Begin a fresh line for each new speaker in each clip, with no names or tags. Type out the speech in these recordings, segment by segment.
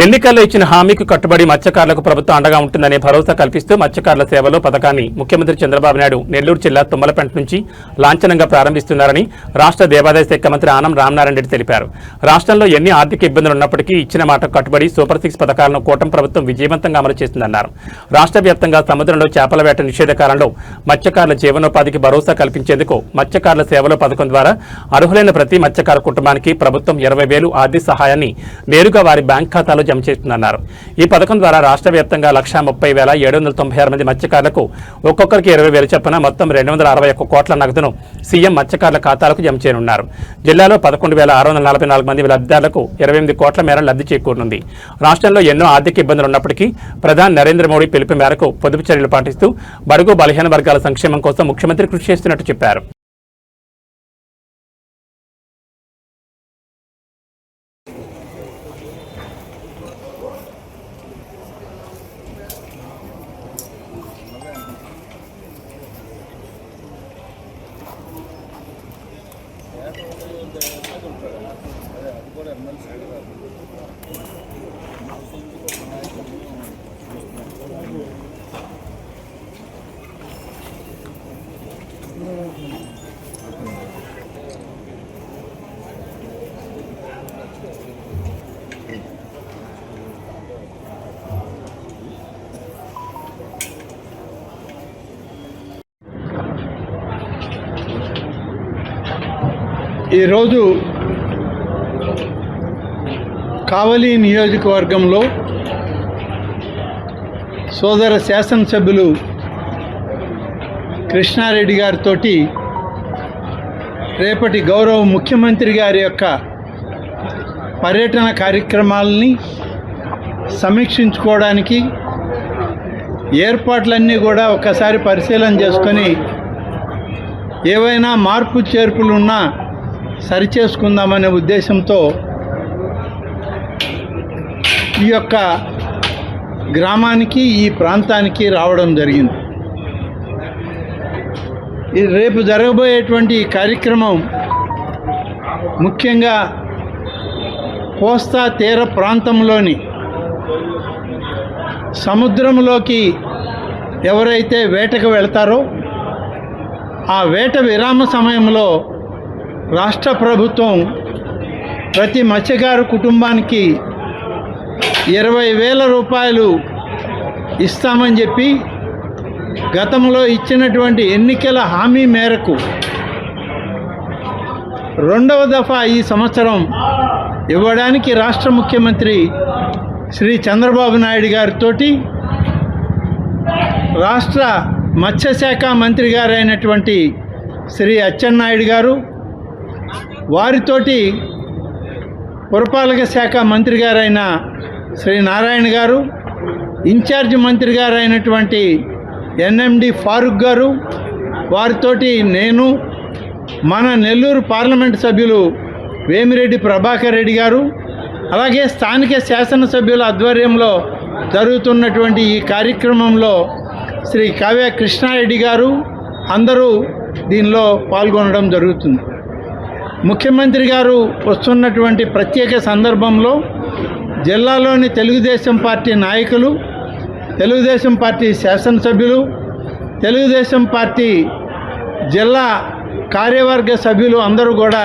ఎన్నికల్లో ఇచ్చిన హామీకి కట్టుబడి మత్స్యకారులకు ప్రభుత్వం అండగా ఉంటుందనే భరోసా కల్పిస్తూ మత్స్యకారుల సేవలో పథకాన్ని ముఖ్యమంత్రి చంద్రబాబు నాయుడు నెల్లూరు జిల్లా తుమ్మలపెంట నుంచి లాంఛనంగా ప్రారంభిస్తున్నారని రాష్ట్ర దేవాదాయ శాఖ మంత్రి ఆనం రామనారాయణ రెడ్డి తెలిపారు. రాష్ట్రంలో ఎన్ని ఆర్థిక ఇబ్బందులు ఉన్నప్పటికీ ఇచ్చిన మాటకు కట్టుబడి సూపర్ 6 పథకాలను కూటమి ప్రభుత్వం విజయవంతంగా అమలు చేస్తుందన్నారు. రాష్ట్ర వ్యాప్తంగా సముద్రంలో చేపల వేట నిషేధ కాలంలో మత్స్యకారుల జీవనోపాధికి భరోసా కల్పించేందుకు మత్స్యకారుల సేవలో పథకం ద్వారా అర్హులైన ప్రతి మత్స్యకార కుటుంబానికి ప్రభుత్వం 20,000 ఆర్థిక సహాయాన్ని నేరుగా వారి బ్యాంక్ ఖాతాలో జమ చేస్తుందన్నారు. ఈ పథకం ద్వారా రాష్ట్ర వ్యాప్తంగా 1,30,796 మంది మత్స్యకారులకు ఒక్కొక్కరికి 20,000 చొప్పున మొత్తం 261 కోట్ల నగదును సీఎం మత్స్యకారుల ఖాతాలకు జమ చేయనున్నారు. జిల్లాలో 11,644 మంది లబ్ధిదారులకు 28 కోట్ల మేర లబ్ధి చేకూరనుంది. రాష్ట్రంలో ఎన్నో ఆర్థిక ఇబ్బందులు ఉన్నప్పటికీ ప్రధాని నరేంద్ర మోడీ పిలుపు మేరకు పొదుపు చర్యలు పాటిస్తూ బడుగు బలహీన వర్గాల సంక్షేమం కోసం ముఖ్యమంత్రి కృషి చేస్తున్నట్టు చెప్పారు.
ఈరోజు కావలి నియోజకవర్గంలో సోదర శాసనసభ్యులు కృష్ణారెడ్డి గారితో రేపటి గౌరవ ముఖ్యమంత్రి గారి యొక్క పర్యటన కార్యక్రమాలని సమీక్షించుకోవడానికి ఏర్పాట్లన్నీ కూడా ఒకసారి పరిశీలన చేసుకొని ఏవైనా మార్పు చేర్పులు ఉన్నా సరిచేసుకుందామనే ఉద్దేశంతో ఈ యొక్క గ్రామానికి ఈ ప్రాంతానికి రావడం జరిగింది. రేపు జరగబోయేటువంటి కార్యక్రమం ముఖ్యంగా కోస్తా తీర ప్రాంతంలోని సముద్రంలోకి ఎవరైతే వేటకు వెళ్తారో ఆ వేట విరామ సమయంలో రాష్ట్ర ప్రభుత్వం ప్రతి మత్స్యకారు కుటుంబానికి 20,000 రూపాయలు ఇస్తామని చెప్పి గతంలో ఇచ్చినటువంటి ఎన్నికల హామీ మేరకు రెండవ దఫా ఈ సంవత్సరం ఇవ్వడానికి రాష్ట్ర ముఖ్యమంత్రి శ్రీ చంద్రబాబు నాయుడు గారితో రాష్ట్ర మత్స్యశాఖ మంత్రి గారైనటువంటి శ్రీ అచ్చెన్నాయుడు గారు, వారితోటి పురపాలక శాఖ మంత్రి గారైన శ్రీ నారాయణ గారు, ఇన్ఛార్జ్ మంత్రి గారైనటువంటి ఎన్ఎండి ఫారూక్ గారు, వారితోటి నేను, మన నెల్లూరు పార్లమెంట్ సభ్యులు వేమిరెడ్డి ప్రభాకర్ రెడ్డి గారు, అలాగే స్థానిక శాసనసభ్యుల ఆధ్వర్యంలో జరుగుతున్నటువంటి ఈ కార్యక్రమంలో శ్రీ కావ్య కృష్ణారెడ్డి గారు అందరూ దీనిలో పాల్గొనడం జరుగుతుంది. ముఖ్యమంత్రి గారు వస్తున్నటువంటి ప్రత్యేక సందర్భంలో జిల్లాలోని తెలుగుదేశం పార్టీ నాయకులు, తెలుగుదేశం పార్టీ శాసనసభ్యులు, తెలుగుదేశం పార్టీ జిల్లా కార్యవర్గ సభ్యులు అందరూ కూడా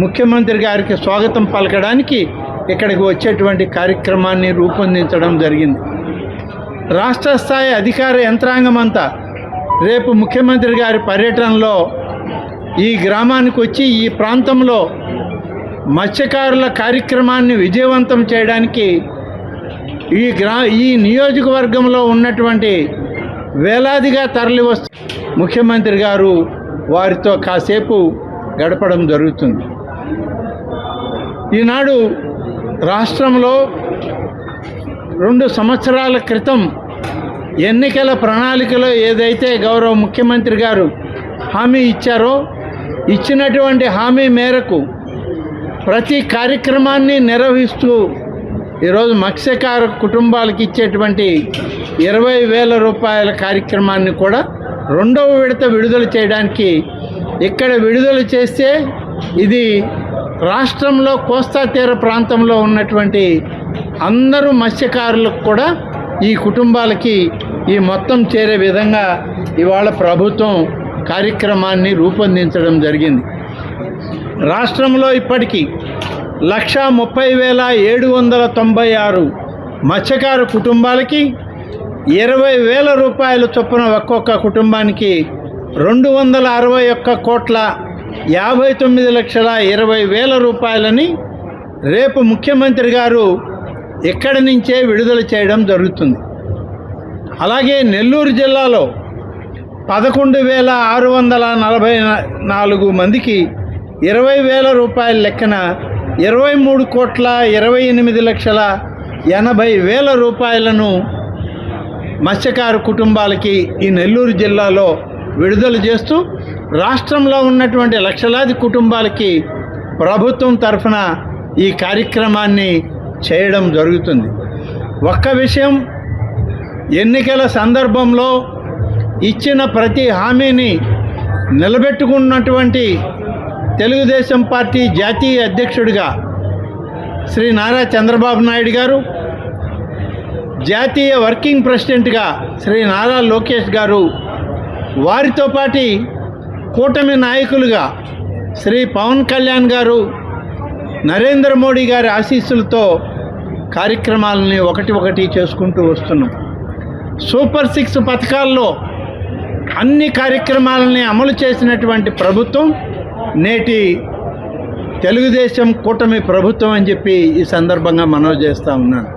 ముఖ్యమంత్రి గారికి స్వాగతం పలకడానికి ఇక్కడికి వచ్చేటువంటి కార్యక్రమాన్ని రూపొందించడం జరిగింది. రాష్ట్ర స్థాయి అధికార యంత్రాంగం అంతా రేపు ముఖ్యమంత్రి గారి పర్యటనలో ఈ గ్రామానికి వచ్చి ఈ ప్రాంతంలో మత్స్యకారుల కార్యక్రమాన్ని విజయవంతం చేయడానికి ఈ నియోజకవర్గంలో ఉన్నటువంటి వేలాదిగా తరలి ముఖ్యమంత్రి గారు వారితో కాసేపు గడపడం జరుగుతుంది. ఈనాడు రాష్ట్రంలో 2 సంవత్సరాల క్రితం ఎన్నికల ప్రణాళికలో ఏదైతే గౌరవ ముఖ్యమంత్రి గారు హామీ ఇచ్చారో, ఇచ్చినటువంటి హామీ మేరకు ప్రతి కార్యక్రమాన్ని నిర్వహిస్తూ ఈరోజు మత్స్యకార కుటుంబాలకు ఇచ్చేటువంటి 20,000 రూపాయల కార్యక్రమాన్ని కూడా 2వ విడత విడుదల చేయడానికి ఇక్కడ విడుదల చేస్తే ఇది రాష్ట్రంలో కోస్తా తీర ప్రాంతంలో ఉన్నటువంటి అందరూ మత్స్యకారులకు కూడా ఈ కుటుంబాలకి ఈ మొత్తం చేరే విధంగా ఇవాళ ప్రభుత్వం కార్యక్రమాన్ని రూపొందించడం జరిగింది. రాష్ట్రంలో ఇప్పటికీ 1,30,796 మత్స్యకారు కుటుంబాలకి 20,000 రూపాయల చొప్పున ఒక్కొక్క కుటుంబానికి 261,59,20,000 రూపాయలని రేపు ముఖ్యమంత్రి గారు ఇక్కడి నుంచే విడుదల చేయడం జరుగుతుంది. అలాగే నెల్లూరు జిల్లాలో 11,644 మందికి 20,000 రూపాయల లెక్కన 23,28,80,000 రూపాయలను మత్స్యకారు కుటుంబాలకి ఈ నెల్లూరు జిల్లాలో విడుదల చేస్తూ రాష్ట్రంలో ఉన్నటువంటి లక్షలాది కుటుంబాలకి ప్రభుత్వం తరఫున ఈ కార్యక్రమాన్ని చేయడం జరుగుతుంది. ఒక్క విషయం, ఎన్నికల సందర్భంలో ఇచ్చిన ప్రతి హామీని నిలబెట్టుకున్నటువంటి తెలుగుదేశం పార్టీ జాతీయ అధ్యక్షుడిగా శ్రీ నారా చంద్రబాబు నాయుడు గారు, జాతీయ వర్కింగ్ ప్రెసిడెంట్గా శ్రీ నారా లోకేష్ గారు, వారితో పాటు కూటమి నాయకులుగా శ్రీ పవన్ కళ్యాణ్ గారు, నరేంద్ర మోడీ గారి ఆశీస్సులతో కార్యక్రమాలని ఒకటి చేసుకుంటూ వస్తున్నాం. సూపర్ 6 పథకాల్లో అన్ని కార్యక్రమాలని అమలు చేసినటువంటి ప్రభుత్వం నేటి తెలుగుదేశం కూటమి ప్రభుత్వం అని చెప్పి ఈ సందర్భంగా మనవి చేస్తూ ఉన్నాను.